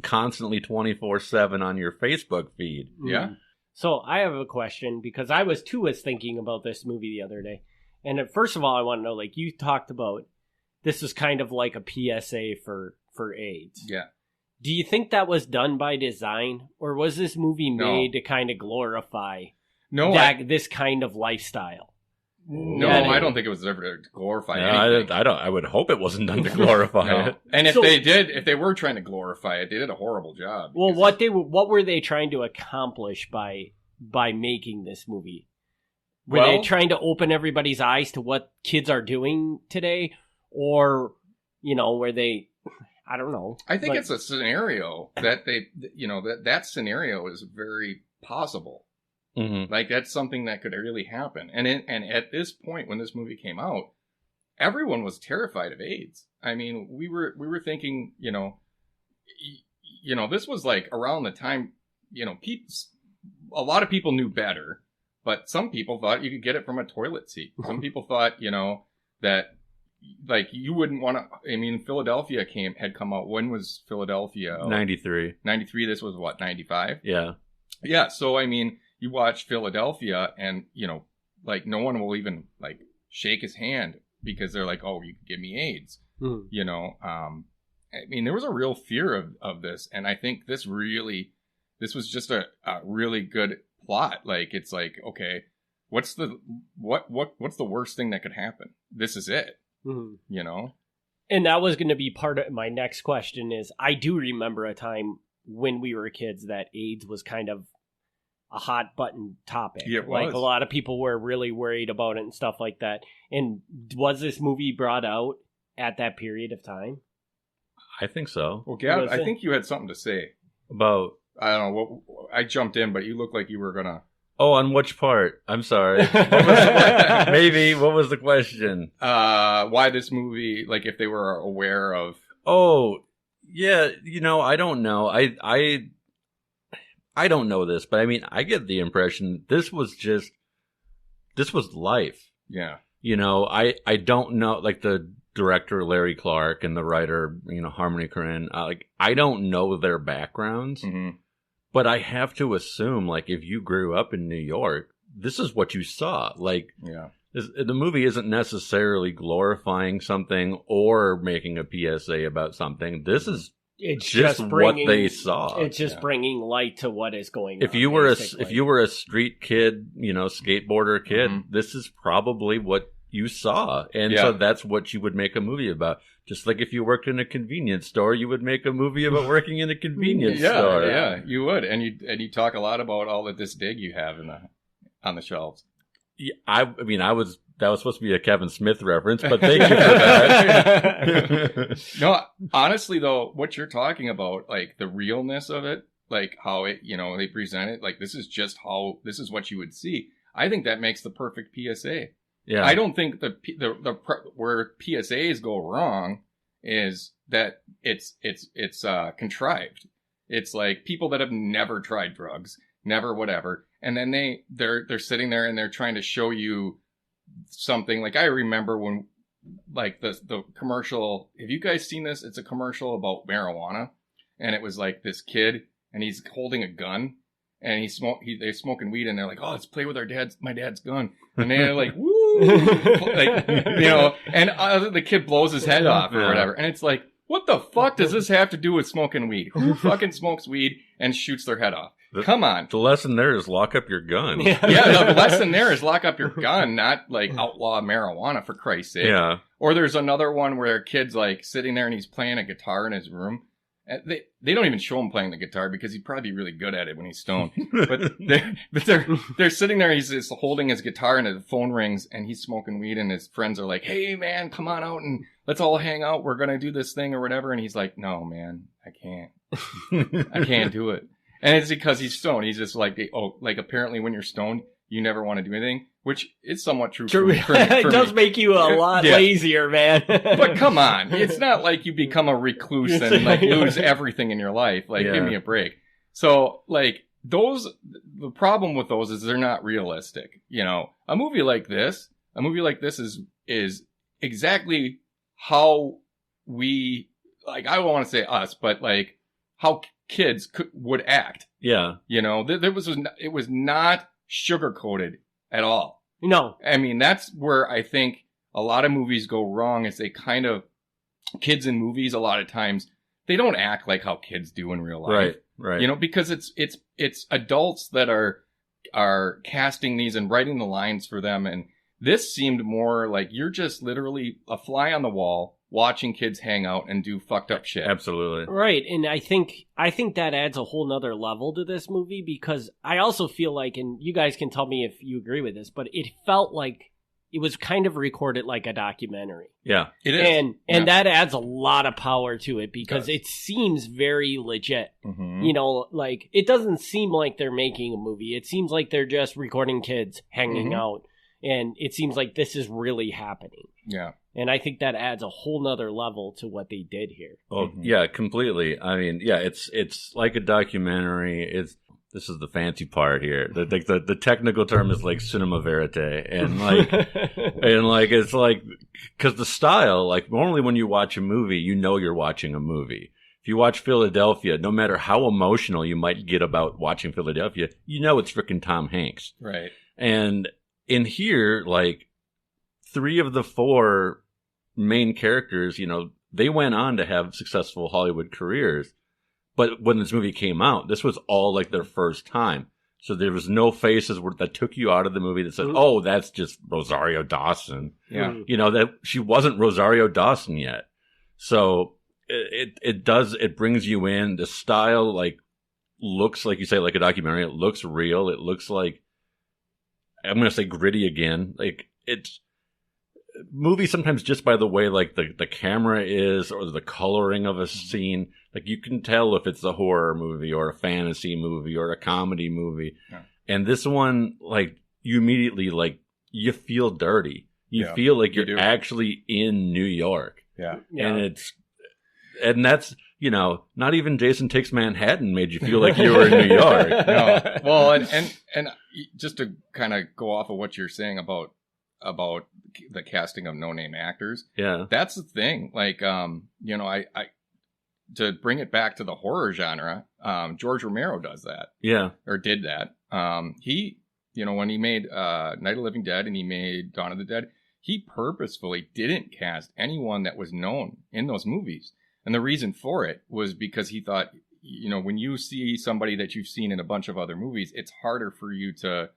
constantly 24/7 on your Facebook feed. Yeah. So I have a question because I was thinking about this movie the other day. And first of all, I want to know, like you talked about, this is kind of like a PSA for AIDS. Yeah. Do you think that was done by design, or was this movie made to kind of glorify this kind of lifestyle? No, I don't think it was ever to glorify anything. I would hope it wasn't done to glorify it. And if they were trying to glorify it, they did a horrible job. Well, what were they trying to accomplish by making this movie? Were they trying to open everybody's eyes to what kids are doing today, or were they? I don't know. I think it's a scenario that that scenario is very possible. Mm-hmm. Like that's something that could really happen. And at this point, when this movie came out, everyone was terrified of AIDS. I mean, we were thinking, this was like around the time, a lot of people knew better, but some people thought you could get it from a toilet seat. Some people thought, that like you wouldn't want to. I mean, Philadelphia had come out. When was Philadelphia? 93. 93. This was what, 95? Yeah. Yeah. So I mean, you watch Philadelphia, and like no one will even like shake his hand because they're like, "Oh, you can give me AIDS." I mean, there was a real fear of this, and I think this was just a really good plot. Like, it's like, okay, what's the worst thing that could happen? This is it. Mm-hmm. And that was going to be part of my next question. Is I do remember a time when we were kids that AIDS was kind of a hot button topic. Yeah, it like was. A lot of people were really worried about it and stuff like that. And was this movie brought out at that period of time? I think so. Well, Gavin, I think you had something to say about. I don't know what I jumped in, but you looked like you were gonna. Oh, on which part? I'm sorry. What was the question? Why this movie? Like, if they were aware of. Oh, yeah. I don't know. I don't know this, but I mean, I get the impression this was life. Yeah. I don't know, like the director Larry Clark and the writer, Harmony Korine, I don't know their backgrounds, but I have to assume, like, if you grew up in New York, this is what you saw. Like, yeah. The movie isn't necessarily glorifying something or making a PSA about something. This is just what they saw. It's just bringing light to what is going on. If you were a street kid, skateboarder kid, this is probably what you saw, and so that's what you would make a movie about. Just like if you worked in a convenience store, you would make a movie about working in a convenience store. Yeah, you would, and you talk a lot about all of this dig you have on the shelves. Yeah, I mean, that was supposed to be a Kevin Smith reference, but thank you for that. No, honestly though, what you're talking about, like the realness of it, like how it, they present it, like this is what you would see. I think that makes the perfect PSA. Yeah. I don't think where PSAs go wrong is that it's contrived. It's like people that have never tried drugs, never whatever, and then they're sitting there and they're trying to show you something. Like I remember when, like the commercial. Have you guys seen this? It's a commercial about marijuana, and it was like this kid and he's holding a gun. And they're smoking weed, and they're like, "Oh, let's play with my dad's gun." And they're like, "Woo!" Like, and the kid blows his head off or whatever. And it's like, what the fuck does this have to do with smoking weed? Who fucking smokes weed and shoots their head off? Come on. The lesson there is lock up your gun. Yeah, the lesson there is lock up your gun, not like outlaw marijuana, for Christ's sake. Yeah. Or there's another one where a kid's like sitting there and he's playing a guitar in his room. They don't even show him playing the guitar because he'd probably be really good at it when he's stoned. But they're sitting there. He's just holding his guitar and the phone rings and he's smoking weed and his friends are like, "Hey man, come on out and let's all hang out. We're gonna do this thing or whatever." And he's like, "No man, I can't do it." And it's because he's stoned. He's just like, apparently when you're stoned, you never want to do anything, which is somewhat true. For it does make you a lot lazier, man. But come on, it's not like you become a recluse and like lose everything in your life. Like, give me a break. So, like, the problem with those is they're not realistic. A movie like this is exactly how we, like, I don't want to say us, but like how kids would act. Yeah. You know, it was not sugar-coated at all. No. I mean, that's where I think a lot of movies go wrong is kids in movies a lot of times, they don't act like how kids do in real life. Right. You know, because it's adults that are casting these and writing the lines for them. And this seemed more like you're just literally a fly on the wall watching kids hang out and do fucked up shit. Absolutely. Right. And I think that adds a whole nother level to this movie, because I also feel like, and you guys can tell me if you agree with this, but it felt like it was kind of recorded like a documentary. Yeah. It is. And that adds a lot of power to it, because it seems very legit. Mm-hmm. You know, like, it doesn't seem like they're making a movie. It seems like they're just recording kids hanging out. And it seems like this is really happening. Yeah. And I think that adds a whole nother level to what they did here. Oh, yeah, completely. I mean, yeah, it's like a documentary. This is the fancy part here. The technical term is like cinema verite, and like it's like, because the style, like, normally when you watch a movie, you know you're watching a movie. If you watch Philadelphia, no matter how emotional you might get about watching Philadelphia, you know it's freaking Tom Hanks. Right. And in here, like, 3 of the 4 main characters, you know, they went on to have successful Hollywood careers. But when this movie came out, this was all like their first time. So there was no faces that took you out of the movie that said, oh, that's just Rosario Dawson. Yeah. You know, that she wasn't Rosario Dawson yet. So it brings you in. The style, like, looks, like you say, like a documentary. It looks real. It looks like, I'm going to say gritty again. Like, it's movies sometimes just by the way, like, the camera is, or the coloring of a scene. Like, you can tell if it's a horror movie or a fantasy movie or a comedy movie. Yeah. And this one, like, you immediately, like, you feel dirty. You feel like you're actually in New York. Yeah. And that's, you know, not even Jason Takes Manhattan made you feel like you were in New York. No. Well, and just to kind of go off of what you're saying about the casting of no-name actors. Yeah. That's the thing. Like, you know, I to bring it back to the horror genre, George Romero does that. Yeah. Or did that. He, you know, when he made Night of the Living Dead and he made Dawn of the Dead, he purposefully didn't cast anyone that was known in those movies. And the reason for it was because he thought, you know, when you see somebody that you've seen in a bunch of other movies, it's harder for you to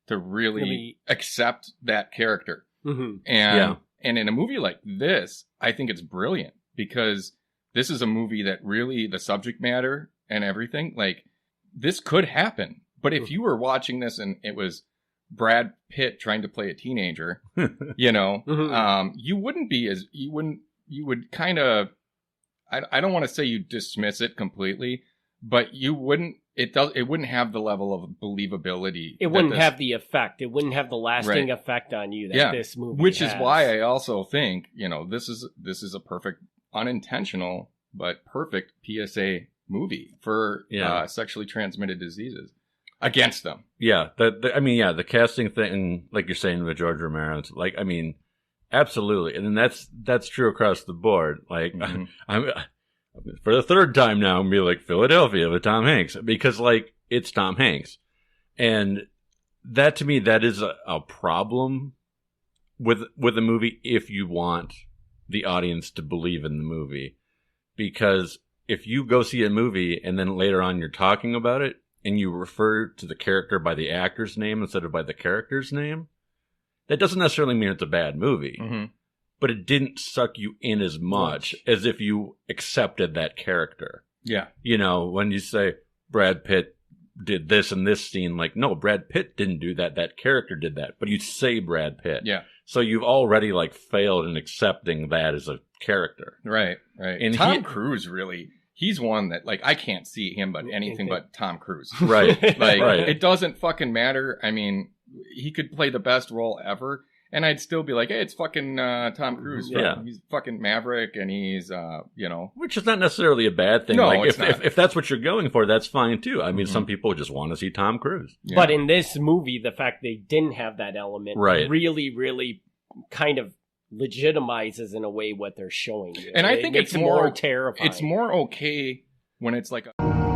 really accept that character. Mm-hmm. And in a movie like this, I think it's brilliant, because this is a movie that really, the subject matter and everything, like, this could happen. But if you were watching this and it was Brad Pitt trying to play a teenager, you know, you would kind of, I don't want to say you dismiss it completely, but you wouldn't, it wouldn't have the level of believability. It wouldn't have the effect. It wouldn't have the lasting effect on you that this movie which has. Is why I also think, you know, this is a perfect, unintentional, but perfect PSA movie for sexually transmitted diseases against them. Yeah. The casting thing, like you're saying with George Romero, like, I mean, absolutely. And then that's true across the board. Like, I'm for the 3rd time now, I'm going to be like, Philadelphia with Tom Hanks, because, like, it's Tom Hanks. And that, to me, that is a problem with a movie if you want the audience to believe in the movie. Because if you go see a movie and then later on you're talking about it and you refer to the character by the actor's name instead of by the character's name, that doesn't necessarily mean it's a bad movie. Mm-hmm. But it didn't suck you in as much as if you accepted that character. Yeah. You know, when you say Brad Pitt did this in this scene, like, no, Brad Pitt didn't do that. That character did that. But you say Brad Pitt. Yeah. So you've already, like, failed in accepting that as a character. Right, right. And Tom Cruise, really, he's one that, like, I can't see him but anything but Tom Cruise. Right. Like, it doesn't fucking matter. I mean, he could play the best role ever, and I'd still be like, hey, it's fucking Tom Cruise. Yeah. He's fucking Maverick, and he's, you know. Which is not necessarily a bad thing. No, like, if that's what you're going for, that's fine, too. I mean, some people just want to see Tom Cruise. Yeah. But in this movie, the fact they didn't have that element really, really kind of legitimizes, in a way, what they're showing you. And I think it's more terrifying. It's more okay when it's like a